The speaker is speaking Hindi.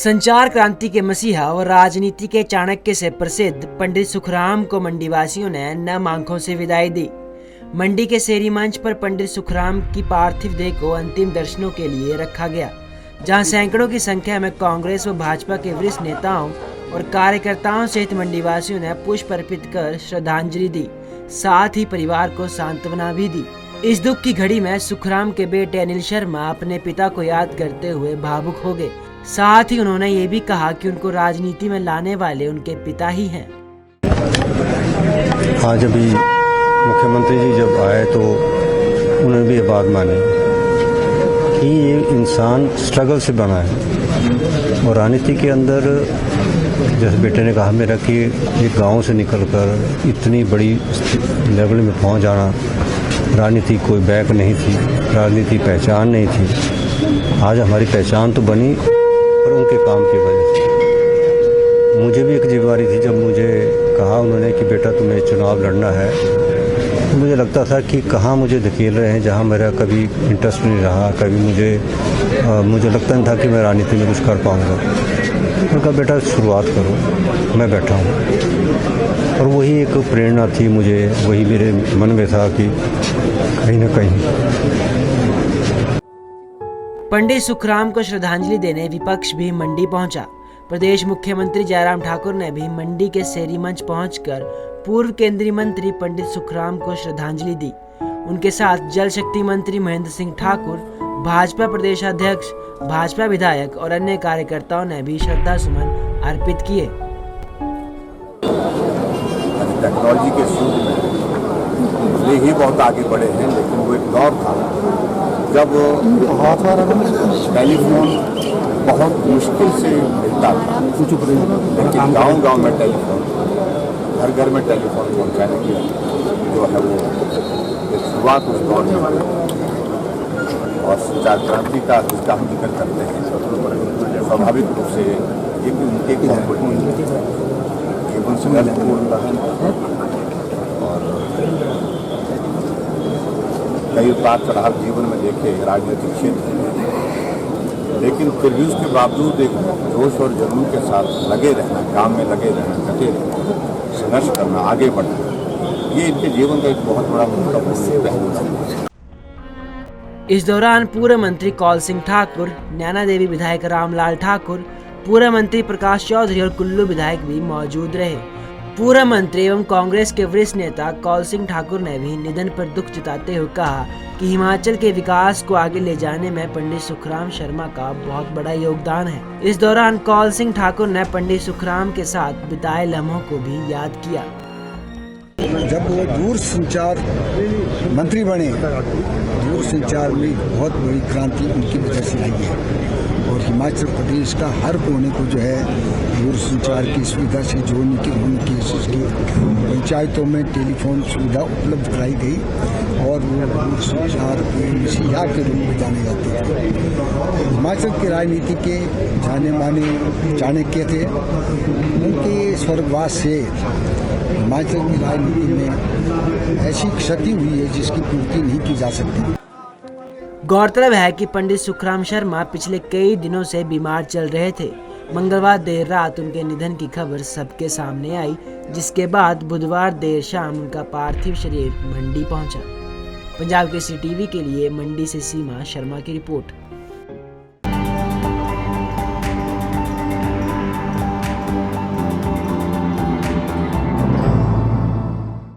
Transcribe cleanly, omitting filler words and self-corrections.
संचार क्रांति के मसीहा और राजनीति के चाणक्य से प्रसिद्ध पंडित सुखराम को मंडीवासियों ने नम आंखों से विदाई दी। मंडी के शेरी मंच पर पंडित सुखराम की पार्थिव देह को अंतिम दर्शनों के लिए रखा गया, जहां सैकड़ों की संख्या में कांग्रेस व भाजपा के वरिष्ठ नेताओं और कार्यकर्ताओं सहित मंडीवासियों ने पुष्प अर्पित कर श्रद्धांजलि दी, साथ ही परिवार को सांत्वना भी दी। इस दुख की घड़ी में सुखराम के बेटे अनिल शर्मा अपने पिता को याद करते हुए भावुक हो गए। साथ ही उन्होंने ये भी कहा कि उनको राजनीति में लाने वाले उनके पिता ही हैं। आज अभी मुख्यमंत्री जी जब आए तो उन्होंने भी ये बात मानी कि ये इंसान स्ट्रगल से बना है और राजनीति के अंदर जैसे बेटे ने कहा मेरा कि ये गांव से निकलकर इतनी बड़ी लेवल में पहुंच जाना, राजनीति कोई बैक नहीं थी, राजनीति पहचान नहीं थी। आज हमारी पहचान तो बनी पर उनके काम की वजह से। मुझे भी एक जिम्मेदारी थी, जब मुझे कहा उन्होंने कि बेटा तुम्हें चुनाव लड़ना है, तो मुझे लगता था कि कहाँ मुझे धकेल रहे हैं जहाँ मेरा कभी इंटरेस्ट नहीं रहा, कभी मुझे लगता नहीं था कि मैं राजनीति में कुछ कर पाऊँगा। उनका बेटा शुरुआत करो, मैं बैठा हूँ। और वही एक प्रेरणा थी मुझे, वही मेरे मन में था कि कहीं ना कहीं। पंडित सुखराम को श्रद्धांजलि देने विपक्ष भी मंडी पहुंचा। प्रदेश मुख्यमंत्री जयराम ठाकुर ने भी मंडी के शेरी मंच पहुंचकर पूर्व केंद्रीय मंत्री पंडित सुखराम को श्रद्धांजलि दी। उनके साथ जल शक्ति मंत्री महेंद्र सिंह ठाकुर, भाजपा प्रदेश अध्यक्ष, भाजपा विधायक और अन्य कार्यकर्ताओं ने भी श्रद्धा सुमन अर्पित किए। टेक्नोलॉजी के युग में ये ही बहुत आगे बढ़े हैं, लेकिन वो एक दौर था जब टेलीफोन बहुत मुश्किल से मिलता था, लेकिन गांव-गांव में टेलीफोन, घर-घर में टेलीफोन पहुंचाने की जो है वो शुरुआत उस दौर में और संचार क्रांति का जिसका हम जिक्र करते हैं, स्वाभाविक रूप से ये भी उनके जीवन से और कई उतार चढ़ाव जीवन में देखे राजनीतिक क्षेत्र में, लेकिन फिर भी उसके बावजूद एक जोश और जुनून के साथ लगे रहना, काम में लगे रहना, डटे रहना, संघर्ष करना, आगे बढ़ना, ये इनके जीवन का एक बहुत बड़ा महत्वपूर्ण पहलू है। इस दौरान पूर्व मंत्री कौल सिंह ठाकुर, नैना देवी विधायक रामलाल ठाकुर, पूर्व मंत्री प्रकाश चौधरी और कुल्लू विधायक भी मौजूद रहे। पूर्व मंत्री एवं कांग्रेस के वरिष्ठ नेता कौल सिंह ठाकुर ने भी निधन पर दुख जताते हुए कहा कि हिमाचल के विकास को आगे ले जाने में पंडित सुखराम शर्मा का बहुत बड़ा योगदान है। इस दौरान कौल सिंह ठाकुर ने पंडित सुखराम के साथ बिताए लम्हों को भी याद किया। जब वो दूर संचार मंत्री बने, दूर संचार में बहुत बड़ी क्रांति उनकी वजह से आई है और हिमाचल प्रदेश का हर कोने को जो है दूर संचार की सुविधा से जोड़ने की उनकी पंचायतों में टेलीफोन सुविधा उपलब्ध कराई गई और वो दूर संचार के मसीहा के रूप में जाने जाते थे। हिमाचल की राजनीति के जाने माने चाणक्य थे। उनके स्वर्गवास से हिमाचल की राजनीति में ऐसी क्षति हुई है जिसकी पूर्ति नहीं की जा सकती। गौरतलब है कि पंडित सुखराम शर्मा पिछले कई दिनों से बीमार चल रहे थे। मंगलवार देर रात उनके निधन की खबर सबके सामने आई, जिसके बाद बुधवार देर शाम उनका पार्थिव शरीर मंडी पहुंचा। पंजाब केसरी टीवी के लिए मंडी से सीमा शर्मा की रिपोर्ट।